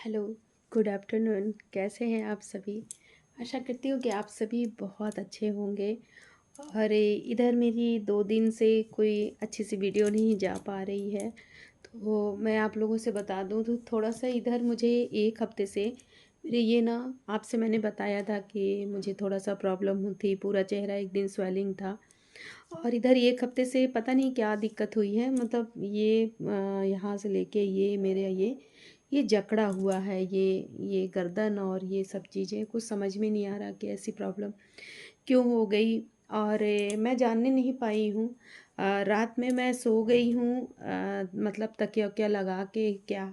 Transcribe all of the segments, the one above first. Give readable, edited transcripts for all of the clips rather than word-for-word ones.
Hello, good afternoon. कैसे हैं आप सभी? आशा करती हूँ कि आप सभी बहुत अच्छे होंगे। और इधर मेरी 2 दिन से कोई अच्छी सी वीडियो नहीं जा पा रही है। तो मैं आप लोगों से बता दूँ तो थोड़ा-सा इधर मुझे 1 हफ़्ते से मेरे ये ना आपसे मैंने बताया था कि मुझे थोड़ा-सा प्रॉब्लम थी, पूरा चेहरा एक दिन स्वेलिंग था। और इधर 1 हफ़्ते से पता नहीं क्या दिक्कत हुई है, मतलब ये यहाँ से लेके ये मेरे ये जकड़ा हुआ है, ये गर्दन और ये सब चीज़ें कुछ समझ में नहीं आ रहा कि ऐसी प्रॉब्लम क्यों हो गई। और मैं जानने नहीं पाई हूँ। रात में मैं सो गई हूँ, मतलब तकिया-वकिया लगा के, क्या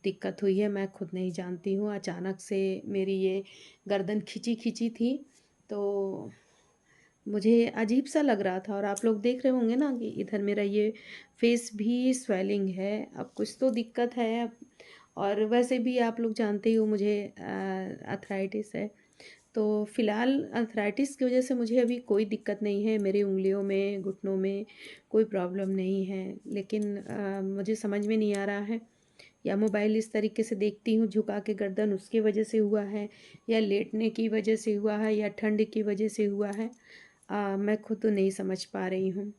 दिक्कत हुई है मैं खुद नहीं जानती हूँ। अचानक से मेरी ये गर्दन खिंची-खिंची थी, तो मुझे अजीब-सा लग रहा था। और आप लोग देख रहे होंगे ना कि इधर मेरा ये फेस भी स्वेलिंग है। अब कुछ तो दिक्कत है अब। और वैसे भी आप लोग जानते ही हो मुझे आर्थराइटिस है। तो फ़िलहाल आर्थराइटिस की वज़ह से मुझे अभी कोई दिक्कत नहीं है, मेरी उँगलियों में, घुटनों में कोई प्रॉब्लम नहीं है। लेकिन मुझे समझ में नहीं आ रहा है, या मोबाइल इस तरीके से देखती हूँ झुका के गर्दन, उसकी वजह से हुआ है, या लेटने की वजह से हुआ है, या ठंड की वजह से हुआ है। मैं खुद तो नहीं समझ पा रही हूँ।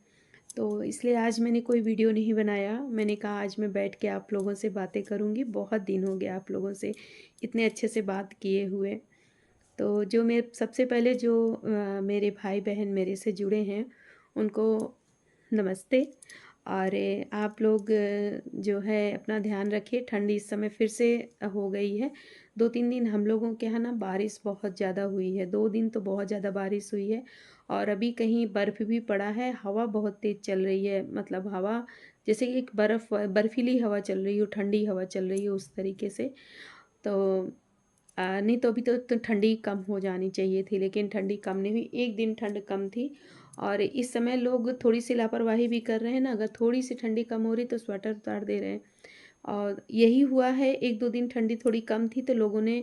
तो इसलिए आज मैंने कोई वीडियो नहीं बनाया। मैंने कहा आज मैं बैठ के आप लोगों से बातें करूँगी। बहुत दिन हो गए आप लोगों से इतने अच्छे से बात किए हुए। तो जो मैं सबसे पहले जो मेरे भाई-बहन मेरे से जुड़े हैं, उनको नमस्ते। और आप लोग जो है अपना ध्यान रखिए। ठंड इस समय फिर से हो गई है। 2-3 दिन हम लोगों के यहाँ ना बारिश बहुत ज़्यादा हुई है। 2 दिन तो बहुत ज़्यादा बारिश हुई है। और अभी कहीं बर्फ़ भी पड़ा है। हवा बहुत तेज़ चल रही है, मतलब हवा जैसे कि एक बर्फ़ीली हवा चल रही हो, ठंडी हवा चल रही हो उस तरीके से। तो नहीं तो अभी तो ठंडी कम हो जानी चाहिए थी, लेकिन ठंडी कम नहीं हुई। 1 दिन ठंड कम थी। और इस समय लोग थोड़ी-सी लापरवाही भी कर रहे हैं ना, अगर थोड़ी-सी ठंडी कम हो रही तो स्वेटर उतार दे रहे हैं। और यही हुआ है, 1-2 दिन ठंडी थोड़ी कम थी तो लोगों ने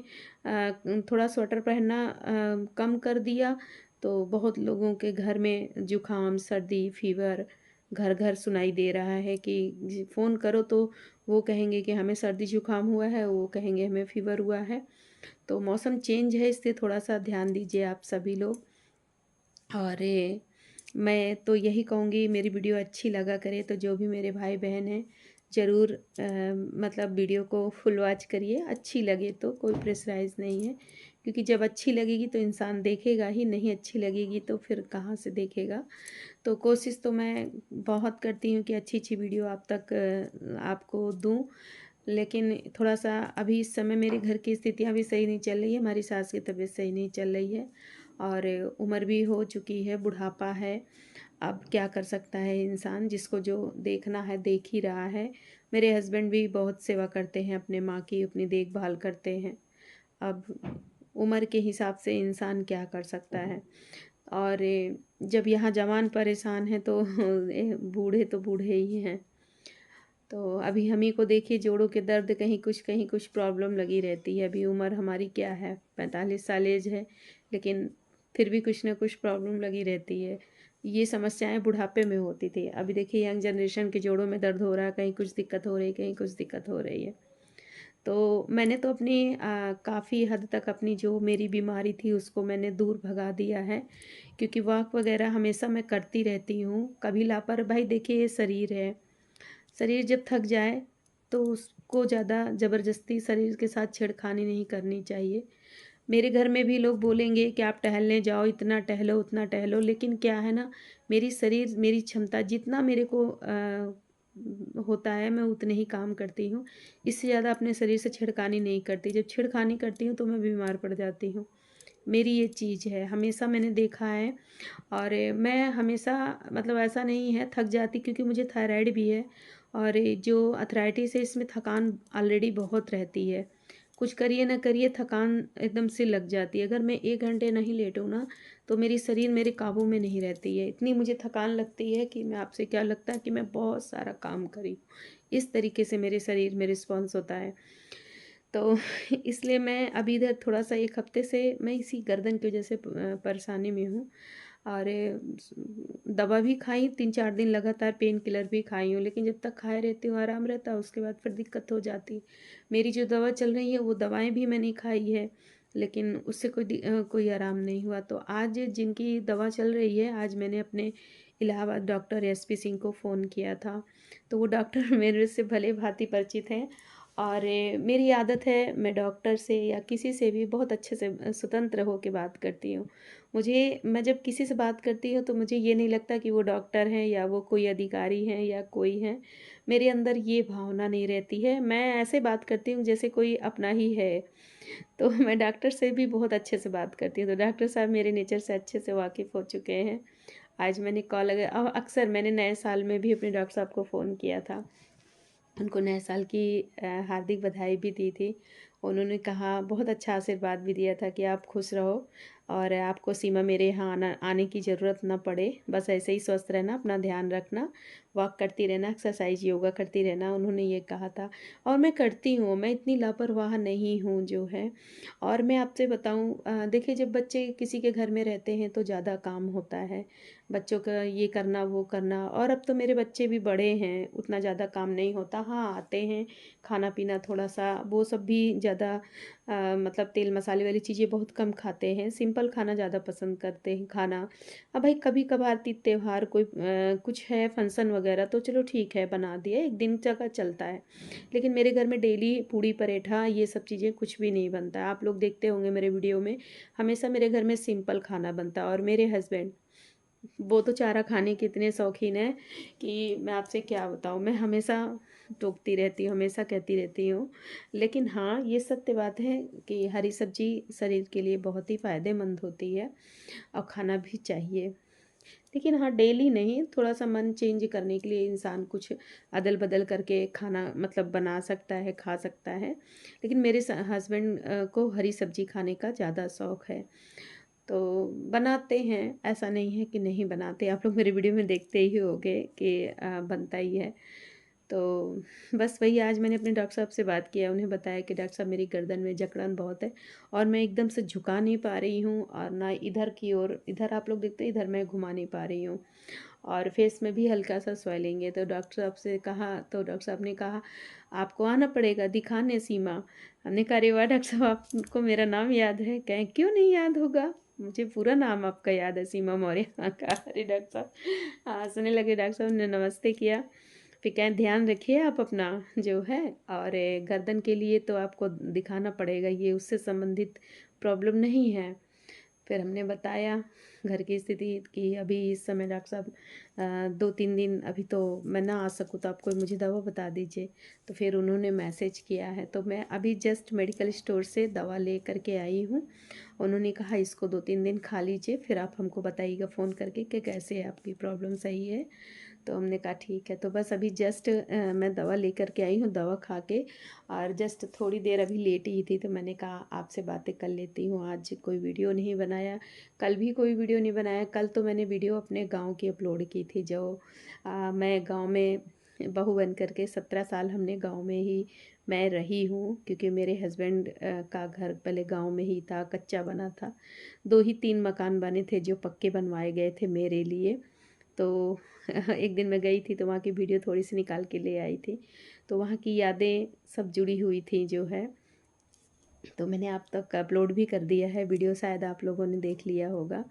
थोड़ा स्वेटर पहनना कम कर दिया। तो बहुत लोगों के घर में जुकाम, सर्दी, फ़ीवर घर-घर सुनाई दे रहा है कि फ़ोन करो तो वो कहेंगे कि हमें सर्दी जुकाम हुआ है, वो कहेंगे हमें फ़ीवर हुआ है। तो मौसम चेंज है, इससे थोड़ा-सा ध्यान दीजिए आप सभी लोग। और मैं तो यही कहूँगी, मेरी वीडियो अच्छी लगा करे तो जो भी मेरे भाई-बहन हैं ज़रूर मतलब वीडियो को फुल वॉच करिए। अच्छी लगे तो, कोई प्रेशराइज़ नहीं है, क्योंकि जब अच्छी लगेगी तो इंसान देखेगा ही, नहीं अच्छी लगेगी तो फिर कहाँ से देखेगा। तो कोशिश तो मैं बहुत करती हूँ कि अच्छी-अच्छी वीडियो आप तक आपको दूँ। लेकिन थोड़ा-सा अभी इस समय मेरे घर की स्थितियाँ भी सही नहीं चल रही है, हमारी सास की तबीयत सही नहीं चल रही है। और उम्र भी हो चुकी है, बुढ़ापा है। अब क्या कर सकता है इंसान, जिसको जो देखना है देख ही रहा है। मेरे हस्बैंड भी बहुत सेवा करते हैं अपने माँ की, अपनी देखभाल करते हैं। अब उम्र के हिसाब से इंसान क्या कर सकता है। और जब यहाँ जवान परेशान हैं तो बूढ़े तो बूढ़े ही हैं। तो अभी हम ही को देखिए, जोड़ों के दर्द कहीं कुछ प्रॉब्लम लगी रहती है। अभी उम्र हमारी क्या है, 45 साल एज है, लेकिन फिर भी कुछ ना कुछ प्रॉब्लम लगी रहती है। ये समस्याएँ बुढ़ापे में होती थी। अभी देखिए यंग जनरेशन के जोड़ों में दर्द हो रहा है, कहीं कुछ दिक्कत हो रही है, कहीं कुछ दिक्कत हो रही है। तो मैंने तो अपनी काफ़ी हद तक अपनी जो मेरी बीमारी थी उसको मैंने दूर भगा दिया है, क्योंकि वॉक वगैरह हमेशा मैं करती रहती हूँ। कभी भाई देखिए ये शरीर है, शरीर जब थक जाए तो उसको ज़्यादा ज़बरदस्ती शरीर के साथ छेड़खानी नहीं करनी चाहिए। मेरे घर में भी लोग बोलेंगे कि आप टहलने जाओ, इतना टहलो, उतना टहलो, लेकिन क्या है ना, मेरी शरीर मेरी क्षमता जितना मेरे को होता है मैं उतने ही काम करती हूँ। इससे ज़्यादा अपने शरीर से छेड़खानी नहीं करती। जब छेड़खानी करती हूँ तो मैं बीमार पड़ जाती हूँ। मेरी ये चीज़ है, हमेशा मैंने देखा है। और मैं हमेशा, मतलब ऐसा नहीं है थक जाती, क्योंकि मुझे थायराइड भी है। और ये जो अर्थराइटिस है इसमें थकान ऑलरेडी बहुत रहती है। कुछ करिए ना करिए थकान एकदम से लग जाती है। अगर मैं 1 घंटे नहीं लेटूँ ना तो मेरी शरीर मेरे काबू में नहीं रहती है। इतनी मुझे थकान लगती है कि मैं आपसे क्या लगता है कि मैं बहुत सारा काम करी हूँ। इस तरीके से मेरे शरीर में रिस्पॉन्स होता है। तो इसलिए मैं अभी इधर थोड़ा-सा 1 हफ्ते से मैं इसी गर्दन की वजह से परेशानी में हूँ। और दवा भी खाई 3-4 दिन लगातार, पेन किलर भी खाई हूँ, लेकिन जब तक खाए रहती हूँ आराम रहता है, उसके बाद फिर दिक्कत हो जाती। मेरी जो दवा चल रही है वो दवाएँ भी मैंने खाई है, लेकिन उससे कोई आराम नहीं हुआ। तो आज जिनकी दवा चल रही है, आज मैंने अपने इलाहाबाद डॉक्टर एसपी सिंह को फ़ोन किया था। तो वो डॉक्टर मेरे से भली-भाँति परिचित हैं, और मेरी आदत है मैं डॉक्टर से या किसी से भी बहुत अच्छे से स्वतंत्र होके बात करती हूँ। मैं जब किसी से बात करती हूँ तो मुझे ये नहीं लगता कि वो डॉक्टर हैं या वो कोई अधिकारी हैं या कोई हैं। मेरे अंदर ये भावना नहीं रहती है। मैं ऐसे बात करती हूँ जैसे कोई अपना ही है। तो मैं डॉक्टर से भी बहुत अच्छे से बात करती हूँ। तो डॉक्टर साहब मेरे नेचर से अच्छे से वाकिफ़ हो चुके हैं। आज मैंने कॉल अक्सर मैंने नए साल में भी अपने डॉक्टर साहब को फ़ोन किया था। उनको नए साल की हार्दिक बधाई भी दी थी। उन्होंने कहा, बहुत अच्छा आशीर्वाद भी दिया था कि आप खुश रहो और आपको सीमा मेरे यहाँ आने की ज़रूरत ना पड़े। बस ऐसे ही स्वस्थ रहना, अपना ध्यान रखना, वॉक करती रहना, एक्सरसाइज योगा करती रहना, उन्होंने ये कहा था। और मैं करती हूँ, मैं इतनी लापरवाह नहीं हूँ जो है। और मैं आपसे बताऊँ, देखिए जब बच्चे किसी के घर में रहते हैं तो ज़्यादा काम होता है। बच्चों का ये करना, वो करना, और अब तो मेरे बच्चे भी बड़े हैं, उतना ज़्यादा काम नहीं होता। हाँ, आते हैं, खाना-पीना थोड़ा-सा वो सब भी ज़्यादा मतलब तेल मसाले वाली चीज़ें बहुत कम खाते हैं, सिंपल खाना ज़्यादा पसंद करते हैं खाना। अब भाई कभी-कभार तीज त्योहार कोई कुछ है फंक्शन वगैरह तो चलो ठीक है बना दिया, एक दिन का चलता है। लेकिन मेरे घर में डेली पूड़ी पराठा ये सब चीज़ें कुछ भी नहीं बनता है। आप लोग देखते होंगे मेरे वीडियो में, हमेशा मेरे घर में सिंपल खाना बनता है। और मेरे हस्बैंड, वो तो चारा खाने के इतने शौकीन हैं कि मैं आपसे क्या बताऊँ। मैं हमेशा टोकती रहती हूँ, हमेशा कहती रहती हूँ। लेकिन हाँ, ये सत्य बात है कि हरी सब्ज़ी शरीर के लिए बहुत ही फ़ायदेमंद होती है और खाना भी चाहिए। लेकिन हाँ, डेली नहीं, थोड़ा-सा मन चेंज करने के लिए इंसान कुछ अदल-बदल करके खाना मतलब बना सकता है, खा सकता है। लेकिन मेरे हस्बैंड को हरी सब्ज़ी खाने का ज़्यादा शौक है। तो बनाते हैं, ऐसा नहीं है कि नहीं बनाते। आप लोग मेरे वीडियो में देखते ही होंगे कि बनता ही है। तो बस वही आज मैंने अपने डॉक्टर साहब से बात किया, उन्हें बताया कि डॉक्टर साहब मेरी गर्दन में जकड़न बहुत है और मैं एकदम से झुका नहीं पा रही हूँ और ना इधर की ओर, इधर आप लोग देखते हैं, इधर मैं घुमा नहीं पा रही हूँ और फेस में भी हल्का-सा स्वेलिंग है। तो डॉक्टर साहब से कहा तो डॉक्टर साहब ने कहा, "आपको आना पड़ेगा दिखाने सीमा।" हमने कहा, "अरे वाह! डॉक्टर साहब आपको मेरा नाम याद है?" कहें, "क्यों नहीं याद होगा? मुझे पूरा नाम आपका याद है, सीमा मौर्य।" कहा, "अरे डॉक्टर साहब।" हँसने लगे डॉक्टर साहब ने, नमस्ते किया। फिर कहें, "ध्यान रखिए आप अपना जो है और गर्दन के लिए तो आपको दिखाना पड़ेगा, ये उससे संबंधित प्रॉब्लम नहीं है।" फिर हमने बताया घर की स्थिति कि अभी इस समय डॉक्टर साहब 2-3 दिन अभी तो मैं ना आ सकूँ, तो आप कोई मुझे दवा बता दीजिए। तो फिर उन्होंने मैसेज किया है, तो मैं अभी जस्ट मेडिकल स्टोर से दवा ले कर के आई हूँ। उन्होंने कहा इसको 2-3 दिन खा लीजिए, फिर आप हमको बताइएगा फ़ोन करके कि कैसे है आपकी प्रॉब्लम, सही है। तो हमने कहा ठीक है। तो बस अभी जस्ट मैं दवा लेकर के आई हूँ, दवा खा के और जस्ट थोड़ी देर अभी लेटी ही थी, तो मैंने कहा आपसे बातें कर लेती हूँ। आज कोई वीडियो नहीं बनाया, कल भी कोई वीडियो नहीं बनाया। कल तो मैंने वीडियो अपने गाँव की अपलोड की थी, जो मैं गाँव में बहू बन कर के 17 साल हमने गाँव में ही मैं रही हूँ, क्योंकि मेरे हस्बैंड का घर पहले गाँव में ही था, कच्चा बना था। 2 ही 3 मकान बने थे जो पक्के बनवाए गए थे मेरे लिए। तो एक दिन मैं गई थी तो वहाँ की वीडियो थोड़ी-सी निकाल के ले आई थी। तो वहाँ की यादें सब जुड़ी हुई थी जो है, तो मैंने आप तक अपलोड भी कर दिया है वीडियो, शायद आप लोगों ने देख लिया होगा।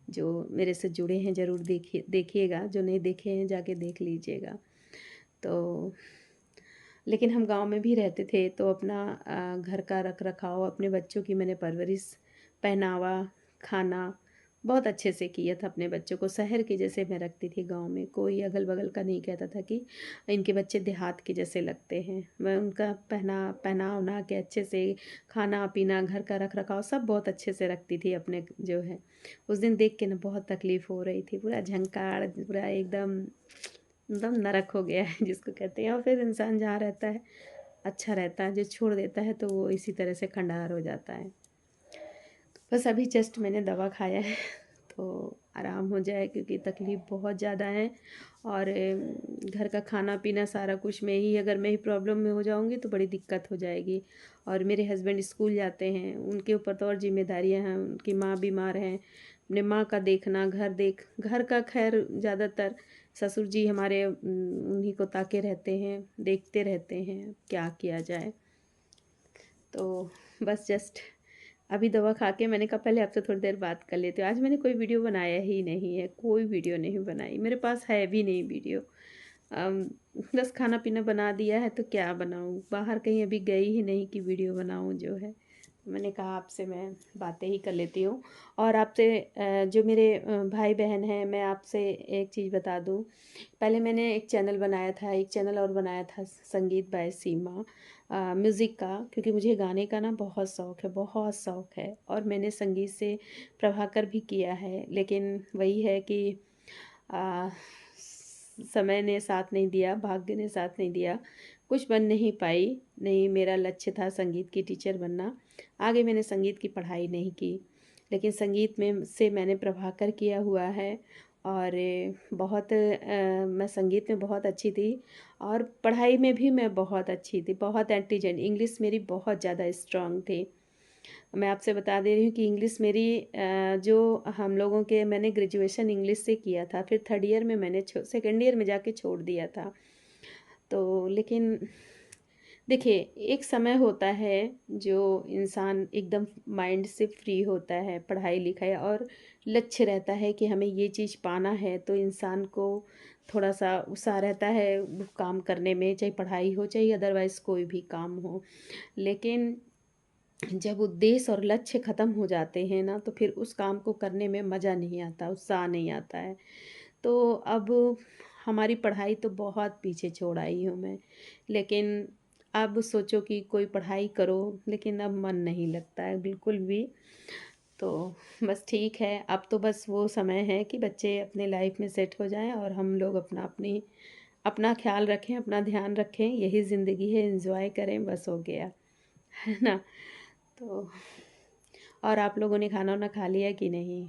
जो मेरे से जुड़े हैं ज़रूर देखिएगा, जो नहीं देखे हैं जाके देख लीजिएगा। तो लेकिन हम गाँव में भी रहते थे तो अपना घर का रख-रखाव, अपने बच्चों की मैंने परवरिश, पहनावा, खाना बहुत अच्छे से किया था अपने बच्चों को। शहर के जैसे मैं रखती थी गाँव में, कोई अगल-बगल का नहीं कहता था कि इनके बच्चे देहात के जैसे लगते हैं। मैं उनका पहना-वहना के अच्छे से, खाना-पीना, घर का रख-रखाव सब बहुत अच्छे से रखती थी अपने जो है। उस दिन देख के ना बहुत तकलीफ़ हो रही थी, पूरा झंकाड़, पूरा एकदम नरक हो गया है जिसको कहते हैं। और फिर इंसान जहाँ रहता है अच्छा रहता है, जो छोड़ देता है तो वो इसी तरह से खंडहर हो जाता है। बस अभी जस्ट मैंने दवा खाया है तो आराम हो जाए, क्योंकि तकलीफ़ बहुत ज़्यादा है और घर का खाना पीना सारा कुछ मैं ही, अगर मैं ही प्रॉब्लम में हो जाऊंगी तो बड़ी दिक्कत हो जाएगी। और मेरे हस्बैंड स्कूल जाते हैं, उनके ऊपर तो और जिम्मेदारियां हैं, उनकी माँ बीमार हैं, अपने माँ का देखना, घर का खैर ज़्यादातर ससुर जी हमारे उन्हीं को ताके रहते हैं, देखते रहते हैं, क्या किया जाए। तो बस जस्ट अभी दवा खा के मैंने कहा पहले आपसे थोड़ी देर बात कर लेती हूँ। आज मैंने कोई वीडियो बनाया ही नहीं है, कोई वीडियो नहीं बनाई, मेरे पास है भी नहीं वीडियो। अम, बस खाना पीना बना दिया है तो क्या बनाऊँ, बाहर कहीं अभी गई ही नहीं कि वीडियो बनाऊँ जो है। तो मैंने कहा आपसे मैं बातें ही कर लेती हूँ। और आपसे जो मेरे भाई बहन हैं, मैं आपसे एक चीज़ बता दूँ। पहले मैंने एक चैनल बनाया था, एक चैनल और बनाया था संगीत बाय सीमा, म्यूज़िक का, क्योंकि मुझे गाने का ना बहुत शौक़ है, बहुत शौक़ है। और मैंने संगीत से प्रभाकर भी किया है, लेकिन वही है कि आ, समय ने साथ नहीं दिया, भाग्य ने साथ नहीं दिया, कुछ बन नहीं पाई। नहीं, मेरा लक्ष्य था संगीत की टीचर बनना। आगे मैंने संगीत की पढ़ाई नहीं की, लेकिन संगीत में से मैंने प्रभाकर किया हुआ है। और बहुत मैं संगीत में बहुत अच्छी थी और पढ़ाई में भी मैं बहुत अच्छी थी, बहुत इंटेलिजेंट। इंग्लिश मेरी बहुत ज़्यादा स्ट्रांग थी। मैं आपसे बता दे रही हूँ कि इंग्लिश मेरी जो हम लोगों के, मैंने ग्रेजुएशन इंग्लिश से किया था, फिर थर्ड ईयर में मैंने सेकेंड ईयर में जाके छोड़ दिया था। तो लेकिन देखिए, एक समय होता है जो इंसान एकदम माइंड से फ्री होता है, पढ़ाई लिखाई और लक्ष्य रहता है कि हमें ये चीज़ पाना है, तो इंसान को थोड़ा सा उत्साह रहता है वो काम करने में, चाहे पढ़ाई हो चाहे अदरवाइज़ कोई भी काम हो। लेकिन जब उद्देश्य और लक्ष्य ख़त्म हो जाते हैं ना, तो फिर उस काम को करने में मज़ा नहीं आता, उत्साह नहीं आता है। तो अब हमारी पढ़ाई तो बहुत पीछे छोड़ आई हूँ मैं, लेकिन अब सोचो कि कोई पढ़ाई करो, लेकिन अब मन नहीं लगता है बिल्कुल भी। तो बस ठीक है, अब तो बस वो समय है कि बच्चे अपने लाइफ में सेट हो जाएं और हम लोग अपना ख्याल रखें, अपना ध्यान रखें, यही ज़िंदगी है, एंजॉय करें, बस हो गया, है ना। तो और आप लोगों ने खाना वाना खा लिया कि नहीं?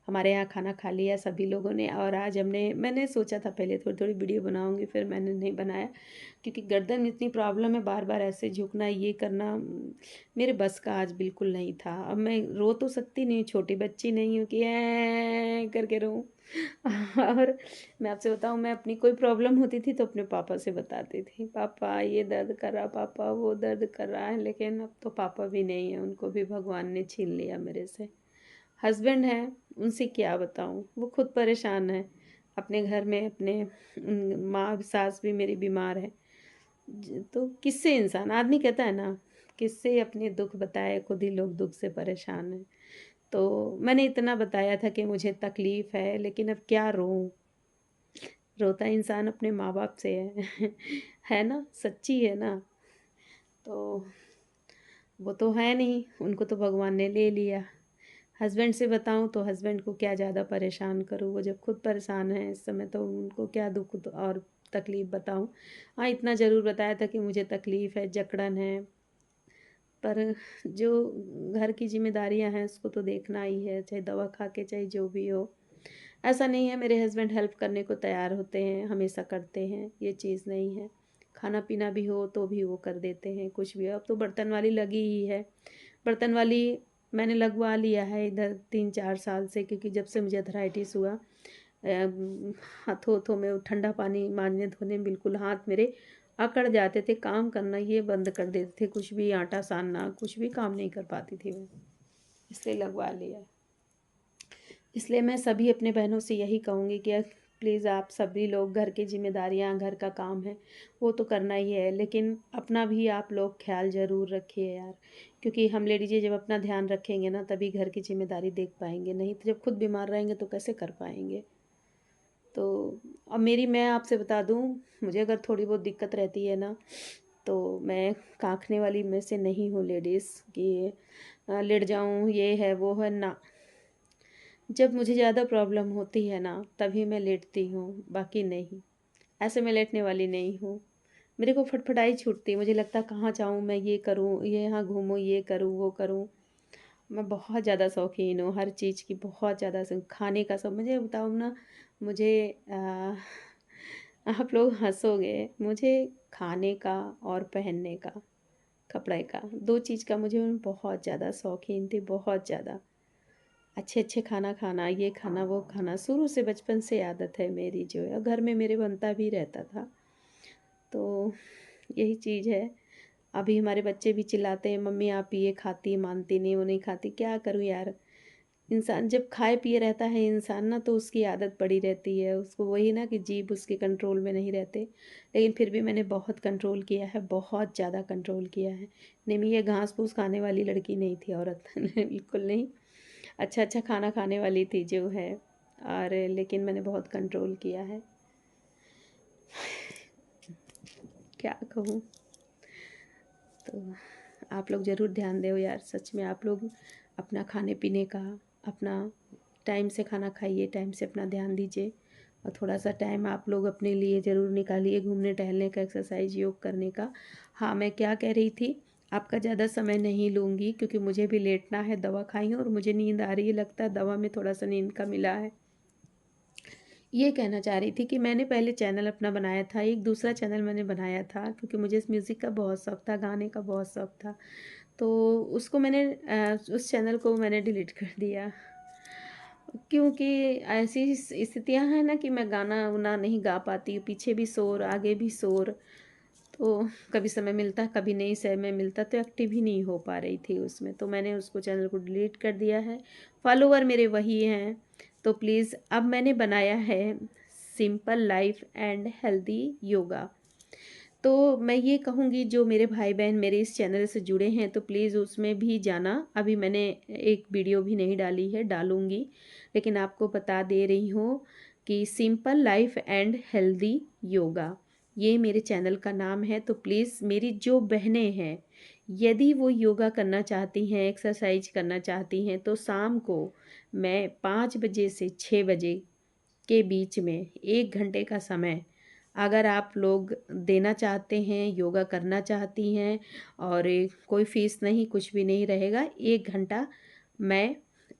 हमारे यहाँ खाना खा लिया सभी लोगों ने। और आज मैंने सोचा था पहले थोड़ी थोड़ी वीडियो बनाऊंगी, फिर मैंने नहीं बनाया, क्योंकि गर्दन में इतनी प्रॉब्लम है, बार बार ऐसे झुकना, ये करना मेरे बस का आज बिल्कुल नहीं था। अब मैं रो तो सकती नहीं, छोटी बच्ची नहीं हूँ कि करके रो। और मैं आपसे बताऊँ, मैं अपनी कोई प्रॉब्लम होती थी तो अपने पापा से बताती थी, पापा ये दर्द कर रहा, पापा वो दर्द कर रहा है। लेकिन अब तो पापा भी नहीं है, उनको भी भगवान ने छीन लिया मेरे से। हस्बैंड हैं, उनसे क्या बताऊँ, वो खुद परेशान है अपने घर में, अपने माँ सास भी मेरी बीमार है। तो किससे इंसान, आदमी कहता है ना, किससे अपने दुख बताए, खुद ही लोग दुख से परेशान हैं। तो मैंने इतना बताया था कि मुझे तकलीफ़ है, लेकिन अब क्या रोऊँ। रोता इंसान अपने माँ बाप से है है ना, सच्ची है ना। तो वो तो है नहीं, उनको तो भगवान ने ले लिया। हस्बैंड से बताऊँ तो हस्बैंड को क्या ज़्यादा परेशान करूँ, वो जब खुद परेशान हैं इस समय, तो उनको क्या दुख और तकलीफ़ बताऊँ। हाँ, इतना ज़रूर बताया था कि मुझे तकलीफ़ है, जकड़न है, पर जो घर की ज़िम्मेदारियाँ हैं उसको तो देखना ही है, चाहे दवा खा के, चाहे जो भी हो। ऐसा नहीं है, मेरे हस्बैंड हेल्प करने को तैयार होते हैं, हमेशा करते हैं, ये चीज़ नहीं है। खाना पीना भी हो तो भी वो कर देते हैं, कुछ भी हो। अब तो बर्तन वाली लगी ही है, बर्तन वाली मैंने लगवा लिया है इधर 3-4 साल से, क्योंकि जब से मुझे अर्थराइटिस हुआ, हाथों हाथों में ठंडा पानी मांजने धोने में बिल्कुल हाथ मेरे अकड़ जाते थे, काम करना ये बंद कर देते थे, कुछ भी आटा सानना, कुछ भी काम नहीं कर पाती थी मैं, इसलिए लगवा लिया। इसलिए मैं सभी अपने बहनों से यही कहूँगी कि प्लीज़ आप सभी लोग, घर की जिम्मेदारियाँ, घर का काम है वो तो करना ही है, लेकिन अपना भी आप लोग ख्याल ज़रूर रखिए यार, क्योंकि हम लेडीज़ जब अपना ध्यान रखेंगे ना, तभी घर की जिम्मेदारी देख पाएंगे, नहीं तो जब खुद बीमार रहेंगे तो कैसे कर पाएंगे। तो अब मैं आपसे बता दूँ, मुझे अगर थोड़ी बहुत दिक्कत रहती है ना, तो मैं काखने वाली में से नहीं हूँ लेडीज़ कि लेट जाऊँ, ये है वो है ना। जब मुझे ज़्यादा प्रॉब्लम होती है ना, तभी मैं लेटती हूँ, बाकी नहीं। ऐसे मैं लेटने वाली नहीं हूँ। मेरे को फटफटाई छूटती है, मुझे लगता है कहाँ जाऊँ मैं, ये करूँ, ये यहाँ घूमूँ, ये करूँ, वो करूँ। मैं बहुत ज़्यादा शौकीन हूँ हर चीज़ की, बहुत ज़्यादा खाने का सब। मुझे बताऊँ ना, मुझे आप लोग हँसोगे, मुझे खाने का और पहनने का, कपड़े का, 2 चीज़ का मुझे बहुत ज़्यादा शौकीन थी, बहुत ज़्यादा। अच्छे अच्छे खाना खाना, ये खाना वो खाना, शुरू से बचपन से आदत है मेरी जो है, और घर में मेरे बनता भी रहता था। तो यही चीज़ है। अभी हमारे बच्चे भी चिल्लाते हैं, मम्मी आप ये खाती, मानती नहीं, वो नहीं खाती। क्या करूँ यार, इंसान जब खाए पिए रहता है इंसान ना, तो उसकी आदत पड़ी रहती है उसको, वही ना कि जीभ उसके कंट्रोल में नहीं रहते। लेकिन फिर भी मैंने बहुत कंट्रोल किया है, बहुत ज़्यादा कंट्रोल किया है। नहीं, मैं ये घास फूस खाने वाली लड़की नहीं थी, औरत बिल्कुल नहीं। अच्छा अच्छा खाना खाने वाली थी जो है, और लेकिन मैंने बहुत कंट्रोल किया है। क्या कहूँ। तो आप लोग ज़रूर ध्यान दो यार, सच में आप लोग अपना खाने पीने का, अपना टाइम से खाना खाइए, टाइम से अपना ध्यान दीजिए, और थोड़ा सा टाइम आप लोग अपने लिए ज़रूर निकालिए, घूमने टहलने का, एक्सरसाइज योग करने का। हाँ, मैं क्या कह रही थी, आपका ज़्यादा समय नहीं लूँगी क्योंकि मुझे भी लेटना है, दवा खाई हूँ और मुझे नींद आ रही है, लगता है दवा में थोड़ा सा नींद का मिला है। ये कहना चाह रही थी कि मैंने पहले चैनल अपना बनाया था, एक दूसरा चैनल मैंने बनाया था क्योंकि मुझे इस म्यूज़िक का बहुत शौक़ था, गाने का बहुत शौक़ था। तो उसको मैंने उस चैनल को मैंने डिलीट कर दिया, क्योंकि ऐसी स्थितियां हैं ना कि मैं गाना उना नहीं गा पाती, पीछे भी शोर, आगे भी शोर। तो कभी समय मिलता, कभी नहीं समय मिलता, तो एक्टिव ही नहीं हो पा रही थी उसमें, तो मैंने उसको चैनल को डिलीट कर दिया है। फॉलोवर मेरे वही हैं। तो प्लीज़ अब मैंने बनाया है simple life and healthy yoga. तो मैं ये कहूँगी जो मेरे भाई बहन मेरे इस चैनल से जुड़े हैं तो प्लीज़ उसमें भी जाना। अभी मैंने एक वीडियो भी नहीं डाली है, डालूँगी, लेकिन आपको बता दे रही हूँ कि simple life and healthy yoga, ये मेरे चैनल का नाम है। तो प्लीज़ मेरी जो बहनें हैं, यदि वो योगा करना चाहती हैं, एक्सरसाइज करना चाहती हैं, तो शाम को मैं 5 बजे से 6 बजे के बीच में 1 घंटे का समय अगर आप लोग देना चाहते हैं, योगा करना चाहती हैं, और कोई फ़ीस नहीं, कुछ भी नहीं रहेगा, 1 घंटा मैं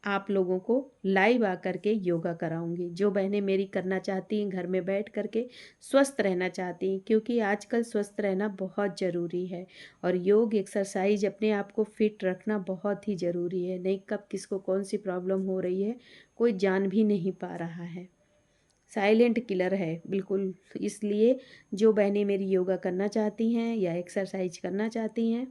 आप लोगों को लाइव आकर के योगा कराऊंगी। जो बहनें मेरी करना चाहती हैं, घर में बैठ कर के स्वस्थ रहना चाहती हैं, क्योंकि आजकल स्वस्थ रहना बहुत ज़रूरी है, और योग एक्सरसाइज अपने आप को फिट रखना बहुत ही ज़रूरी है। नहीं कब किसको कौन सी प्रॉब्लम हो रही है, कोई जान भी नहीं पा रहा है, साइलेंट किलर है बिल्कुल। इसलिए जो बहनें मेरी योगा करना चाहती हैं या एक्सरसाइज करना चाहती हैं,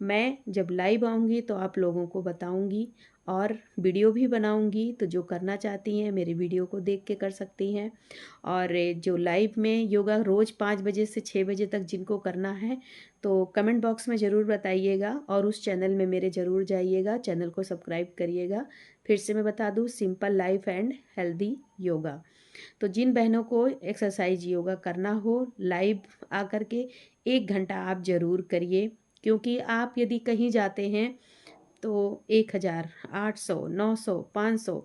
मैं जब लाइव आऊँगी तो आप लोगों को बताऊँगी, और वीडियो भी बनाऊँगी। तो जो करना चाहती हैं मेरे वीडियो को देख के कर सकती हैं। और जो लाइव में योगा रोज़ 5 बजे से 6 बजे तक जिनको करना है, तो कमेंट बॉक्स में ज़रूर बताइएगा, और उस चैनल में मेरे ज़रूर जाइएगा, चैनल को सब्सक्राइब करिएगा। फिर से मैं बता दूँ, simple life and healthy yoga. तो जिन बहनों को एक्सरसाइज योगा करना हो, लाइव आकर के 1 घंटा आप ज़रूर करिए, क्योंकि आप यदि कहीं जाते हैं तो 1000, 800, 900, 500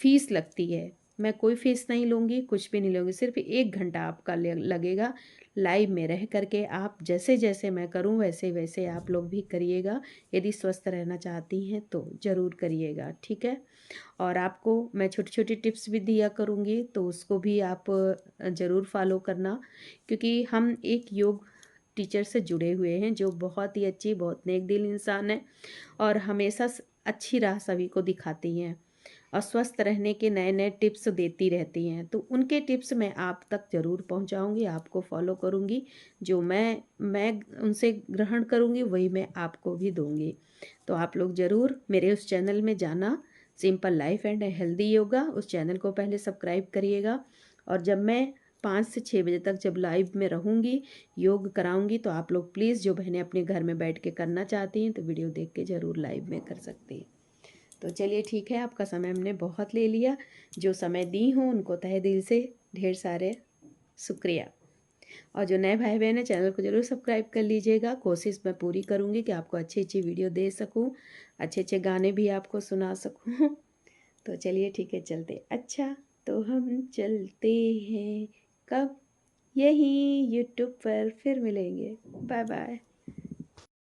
फ़ीस लगती है। मैं कोई फ़ीस नहीं लूँगी, कुछ भी नहीं लूँगी, सिर्फ 1 घंटा आपका लगेगा। लाइव में रह करके आप जैसे जैसे मैं करूँ वैसे वैसे आप लोग भी करिएगा। यदि स्वस्थ रहना चाहती हैं तो ज़रूर करिएगा, ठीक है। और आपको मैं छोटी छोटी टिप्स भी दिया करूँगी, तो उसको भी आप ज़रूर फॉलो करना, क्योंकि हम एक योग टीचर से जुड़े हुए हैं जो बहुत ही अच्छी, बहुत नेक दिल इंसान है, और हमेशा अच्छी राह सभी को दिखाती हैं, और स्वस्थ रहने के नए नए टिप्स देती रहती हैं। तो उनके टिप्स मैं आप तक ज़रूर पहुंचाऊंगी, आपको फॉलो करूंगी। जो मैं उनसे ग्रहण करूंगी वही मैं आपको भी दूंगी। तो आप लोग ज़रूर मेरे उस चैनल में जाना, simple life and healthy yoga, उस चैनल को पहले सब्सक्राइब करिएगा। और जब मैं 5 से 6 बजे तक जब लाइव में रहूँगी, योग कराऊंगी, तो आप लोग प्लीज़ जो बहनें अपने घर में बैठ के करना चाहती हैं तो वीडियो देख के ज़रूर लाइव में कर सकती हैं। तो चलिए ठीक है, आपका समय हमने बहुत ले लिया। जो समय दी हूँ उनको तहे दिल से ढेर सारे शुक्रिया। और जो नए भाई बहन हैं, चैनल को ज़रूर सब्सक्राइब कर लीजिएगा। कोशिश मैं पूरी करूँगी कि आपको अच्छी अच्छी वीडियो दे सकूँ, अच्छे अच्छे गाने भी आपको सुना सकूँ। तो चलिए ठीक है, चलते। अच्छा, तो हम चलते हैं, कब? यहीं यूट्यूब पर फिर मिलेंगे। Bye bye.